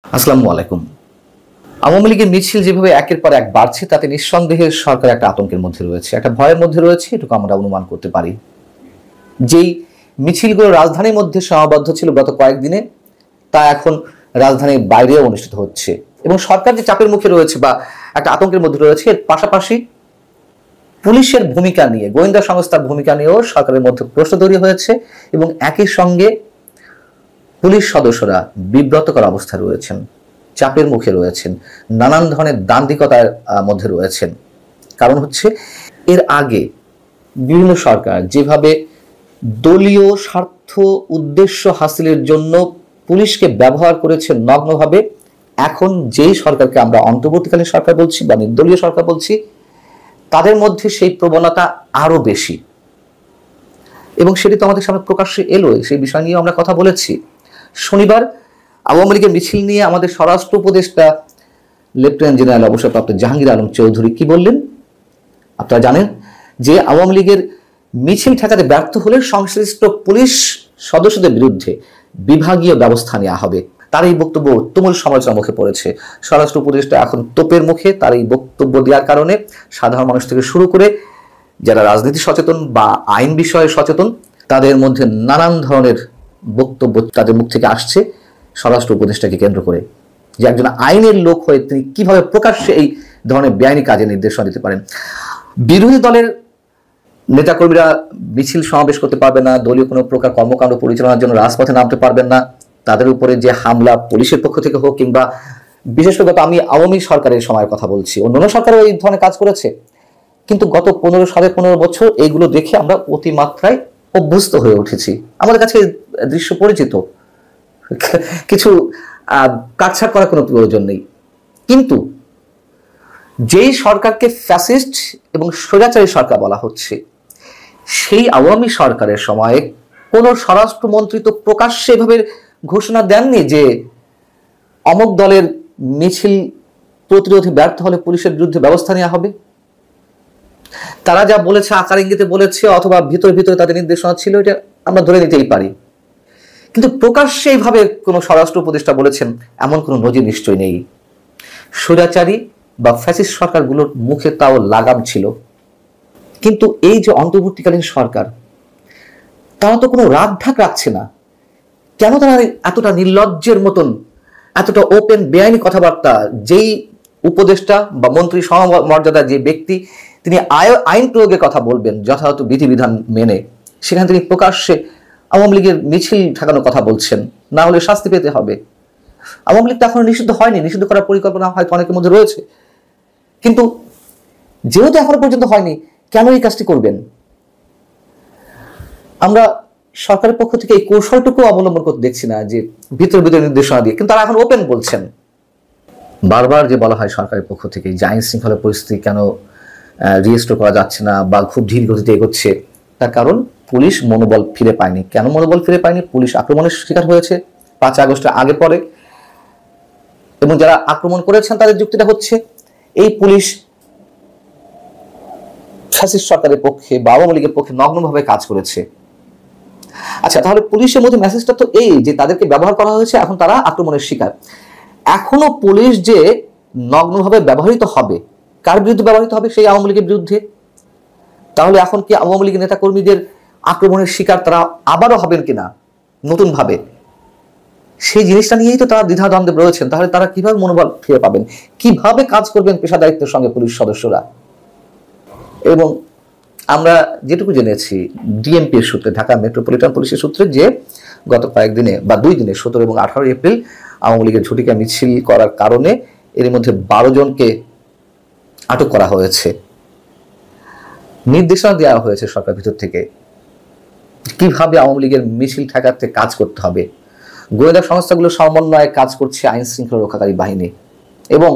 আসসালামু আলাইকুম। আওয়ামী লীগের মিছিল যেভাবে একের পর এক বাড়ছে তাতে নিঃসন্দেহে সরকার একটা আতঙ্কের মধ্যে রয়েছে, একটা ভয়ের মধ্যে রয়েছে, এটুকু আমরা অনুমান করতে পারি। যেই মিছিলগুলো রাজধানীর মধ্যে সীমাবদ্ধ ছিল গত কয়েকদিনে, তা এখন রাজধানীর বাইরেও অনুষ্ঠিত হচ্ছে এবং সরকার যে চাপের মুখে রয়েছে বা একটা আতঙ্কের মধ্যে রয়েছে, এর পাশাপাশি পুলিশের ভূমিকা নিয়ে, গোয়েন্দা সংস্থার ভূমিকা নিয়েও সরকারের মধ্যে প্রশ্ন তৈরি হয়েছে এবং একই সঙ্গে পুলিশ সদস্যরা বিব্রতকর অবস্থায় রয়েছেন, চাপের মুখে রয়েছেন, নানান ধরনের দান্দিকতার মধ্যে রয়েছেন। কারণ হচ্ছে এর আগে বিভিন্ন সরকার যেভাবে দলীয় স্বার্থ উদ্দেশ্য হাসিলের জন্য পুলিশকে ব্যবহার করেছে নগ্নভাবে, এখন যেই সরকারকে আমরা অন্তর্বর্তীকালীন সরকার বলছি বা নির্দলীয় সরকার বলছি, তাদের মধ্যে সেই প্রবণতা আরো বেশি এবং সেটি তো আমাদের সামনে প্রকাশ্যে এলো। সেই বিষয় নিয়ে আমরা কথা বলেছি। শনিবার আওয়ামী লীগের মিছিল নিয়ে আমাদের স্বরাষ্ট্র উপদেষ্টা লেফটেন্যান্ট জেনারেল অবসরপ্রাপ্ত জাহাঙ্গীর আলম চৌধুরী কি বললেন আপনারা জানেন, যে আওয়ামী লীগের মিছিল ঠেকাতে ব্যর্থ হলে সংশ্লিষ্ট পুলিশ সদস্যদের বিরুদ্ধে বিভাগীয় ব্যবস্থা নেওয়া হবে। তার এই বক্তব্য তুমুল সমালোচনার মুখে পড়েছে। স্বরাষ্ট্র উপদেষ্টা এখন তোপের মুখে। তার এই বক্তব্য দেওয়ার কারণে সাধারণ মানুষ থেকে শুরু করে যারা রাজনীতি সচেতন বা আইন বিষয়ে সচেতন, তাদের মধ্যে নানান ধরনের বক্তব্য তাদের মুখ থেকে আসছে স্বরাষ্ট্র উপদেষ্টাকে কেন্দ্র করে, যে একজন আইনের লোক হয়ে তিনি কিভাবে প্রকাশ্যে এই ধরনের বেআইনি কাজে নির্দেশনা দিতে পারেন। বিরোধী দলের নেতাকর্মীরা মিছিল সমাবেশ করতে পারবে না, দলীয় কোনো প্রকার কর্মকাণ্ড পরিচালনার জন্য রাজপথে নামতে পারবেন না। তাদের উপরে যে হামলা পুলিশের পক্ষ থেকে হোক, কিংবা বিশেষ করে আমি আওয়ামী সরকারের সময়ের কথা বলছি, অন্যান্য সরকারও এই ধরনের কাজ করেছে, কিন্তু গত 15 বছর এইগুলো দেখে আমরা অতিমাত্রায় অভ্যস্ত হয়ে উঠেছি। আমাদের কাছে দৃশ্য পরিচিত, কিছু কাটছাট করার কোনো প্রয়োজন নেই। কিন্তু যেই সরকারকে ফ্যাসিস্ট এবং স্বৈরাচারী সরকার বলা হচ্ছে, সেই আওয়ামী সরকারের সময়ে কোনো স্বরাষ্ট্রমন্ত্রী তো প্রকাশ্যে এভাবে ঘোষণা দেননি যে অমুক দলের মিছিল প্রতিরোধে ব্যর্থ হলে পুলিশের বিরুদ্ধে ব্যবস্থা নেওয়া হবে। তারা যা বলেছে আকার ইঙ্গিতে বলেছে, অথবা ভিতরে ভিতরে তাদের নির্দেশনা ছিল, এটা আমরা ধরে নিতেই পারি। কিন্তু প্রকাশ্যে এইভাবে কোনো স্বরাষ্ট্র উপদেষ্টা বলেছেন এমন কোনো নজির নিশ্চয়ই নেই। স্বৈরাচারী বা ফ্যাসিস্ট সরকারগুলোর মুখে তাও লাগাম ছিল, কিন্তু এই যে অন্তর্বর্তীকালীন সরকার, তারা তো কোনো রাগঢাক রাখছে না। কেন তারা এতটা নির্লজ্জের মতন, এতটা ওপেন বেআইনি কথাবার্তা, যেই উপদেষ্টা বা মন্ত্রী সমমর্যাদা যে ব্যক্তি, তিনি আইন প্রয়োগের কথা বলবেন যথাযথ বিধিবিধান মেনে, সেখানে তিনি প্রকাশ্যে আওয়ামী লীগের মিছিল ঠেকানোর কথা বলছেন, না হলে শাস্তি পেতে হবে। আওয়ামী লীগ তো এখনো নিষিদ্ধ হয়নি, নিষিদ্ধ করার পরিকল্পনা হয়তো অনেকের মধ্যে রয়েছে, কিন্তু যেহেতু এখনো পর্যন্ত হয়নি, কেন এই কাজটি করবেন? আমরা সরকারের পক্ষ থেকে এই কৌশলটুকু অবলম্বন করতে দেখছি না, যে ভিতরে ভিতরে নির্দেশনা দিয়ে, কিন্তু তারা এখন ওপেন বলছেন। বারবার যে বলা হয় সরকারের পক্ষ থেকে যে আইন শৃঙ্খলা পরিস্থিতি কেন রিস্টোর করা যাচ্ছে না বা খুব ধীর গতিতে এগোচ্ছে, তার কারণ পুলিশ মনোবল ফিরে পায়নি। কেন মনোবল ফিরে পায়নি? পুলিশ আক্রমণের শিকার হয়েছে 5 আগস্টের আগে পরে, এবং যারা আক্রমণ করেছেন তাদের যুক্তিটা হচ্ছে এই পুলিশ ফ্যাসিস্ট সরকারের পক্ষে বা আওয়ামী লীগের পক্ষে নগ্নভাবে কাজ করেছে। আচ্ছা, তাহলে পুলিশের মধ্যে মেসেজটা তো এই যে তাদেরকে ব্যবহার করা হয়েছে, এখন তারা আক্রমণের শিকার। এখনো পুলিশ যে নগ্নভাবে ব্যবহৃত হবে, কার বিরুদ্ধে ব্যবহৃত হবে? সেই আওয়ামী লীগের বিরুদ্ধে। তাহলে এখন কি আওয়ামী লীগের নেতাকর্মীদের আক্রমণের শিকার তারা আবারও হবেন কিনা নতুন ভাবে? সেই জিনিসটা নিয়েই তো তারা দ্বিধাদ্বন্দ্বে রয়েছেন। তাহলে তারা কিভাবে মনোবল ফিরে পাবেন, কিভাবে কাজ করবেন পেশাদারিত্বের সঙ্গে পুলিশ সদস্যরা? এবং আমরা যেটুকু জেনেছি ডিএমপির সূত্রে, ঢাকা মেট্রোপলিটন পুলিশের সূত্রে, যে গত কয়েকদিনে বা 2 দিনে 17 এবং 18 এপ্রিল আওয়ামী লীগের ঝটিকা মিছিল করার কারণে এর মধ্যে 12 জনকে আটক করা হয়েছে। নির্দেশনা দেওয়া হয়েছে সরকার ভিতর থেকে কিভাবে আওয়ামী লীগের মিছিল ঠেকাতে কাজ করতে হবে। গোয়েন্দা সংস্থাগুলো সমন্বয়ে কাজ করছে আইন শৃঙ্খলা রক্ষাকারী বাহিনী, এবং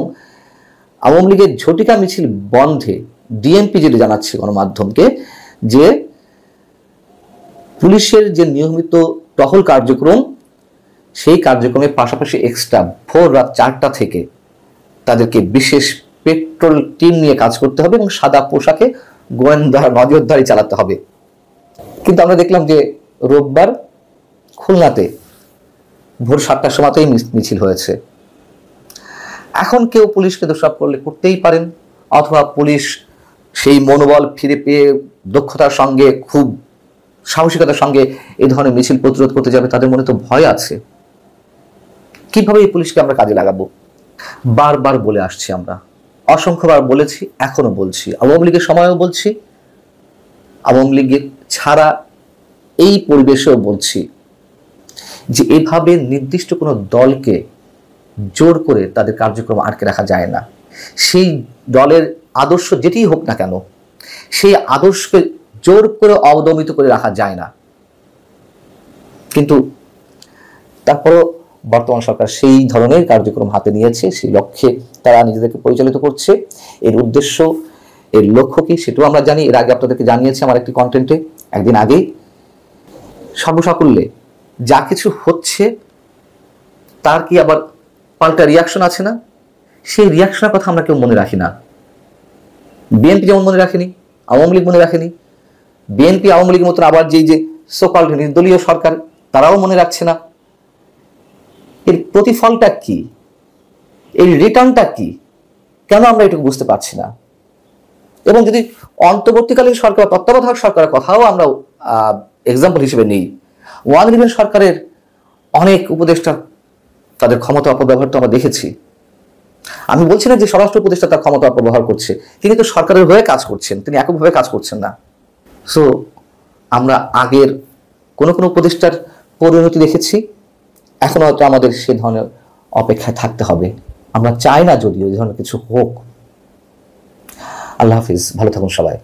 আওয়ামী লীগের ঝটিকা মিছিল বন্ধে ডিএমপি যেটি জানাচ্ছে গণমাধ্যমকে, যে পুলিশের যে নিয়মিত টহল কার্যক্রম, সেই কার্যক্রমের পাশাপাশি এক্সট্রা ভোর রাত 4টা থেকে তাদেরকে বিশেষ পেট্রোল টিম নিয়ে কাজ করতে হবে এবং সাদা পোশাকে গোয়েন্দা নজরদারি চালাতে হবে। কিন্তু আমরা দেখলাম যে রোববার খুলনাতে ভোর 7টার সময়তেই মিছিল হয়েছে, এখন কেউ পুলিশকে দোষারোপ করলে করতেই পারেন, অথবা পুলিশ সেই মনোবল ফিরে পেয়ে দক্ষতার সঙ্গে, খুব সাহসিকতার সঙ্গে এই ধরনের মিছিল প্রতিরোধ করতে যাবে, তাদের মনে তো ভয় আছে। কিভাবে এই পুলিশকে আমরা কাজে লাগাবো? বারবার বলে আসছি, আমরা অসংখ্যবার বলেছি, এখনো বলছি, আওয়ামী লীগের সময়ও বলছি, আওয়ামী লীগের ছাড়া এই পরিবেশেও বলছি যে এভাবে নির্দিষ্ট কোনো দলকে জোর করে তাদের কার্যক্রম আটকে রাখা যায় না। সেই দলের আদর্শ যেটিই হোক না কেন, সেই আদর্শকে জোর করে অবদমিত করে রাখা যায় না। কিন্তু তারপরও বর্তমান সরকার সেই ধরনের কার্যক্রম হাতে নিয়েছে, সেই লক্ষ্যে তারা নিজেদেরকে পরিচালিত করছে। এর উদ্দেশ্য, এর লক্ষ্য কি সেটাও আমরা জানি। এর আগে আপনাদেরকে জানিয়েছি আমার একটি কন্টেন্টে, একদিন আগেই। সর্বসাকুল্যে যা কিছু হচ্ছে তার কি আবার পাল্টা রিয়াকশন আছে না? সেই রিয়াকশনের কথা আমরা কেউ মনে রাখি না। বিএনপি যেমন মনে রাখেনি, আওয়ামী লীগ মনে রাখেনি। বিএনপি আওয়ামী লীগের মতন আবার যে সোকল্ড নির্দলীয় সরকার, তারাও মনে রাখছে না। এর প্রতিফলটা কি? এর রিটার্নটা কি? কেন আমরা এটুকু বুঝতে পারছি না? এবং যদি অন্তর্বর্তীকালীন সরকার, তত্ত্বাবধায়ক সরকারের কথাও আমরা এক্সাম্পল হিসেবে নেই, ওয়ান ইলেভেন সরকারের অনেক উপদেষ্টা তাদের ক্ষমতা অপব্যবহার তো আমরা দেখেছি। আমি বলছি না যে স্বরাষ্ট্র উপদেষ্টা তার ক্ষমতা অপব্যবহার করছে, তিনি তো সরকারের হয়ে কাজ করছেন, তিনি এককভাবে কাজ করছেন না। সো আমরা আগের কোনো উপদেষ্টার পরিণতি দেখেছি, এখন হয়তো আমাদের সে ধরনের অপেক্ষায় থাকতে হবে। আমরা চাই না যদিও এই ধরনের কিছু হোক। আল্লাহ হাফিজ, ভালো থাকুন সবাই।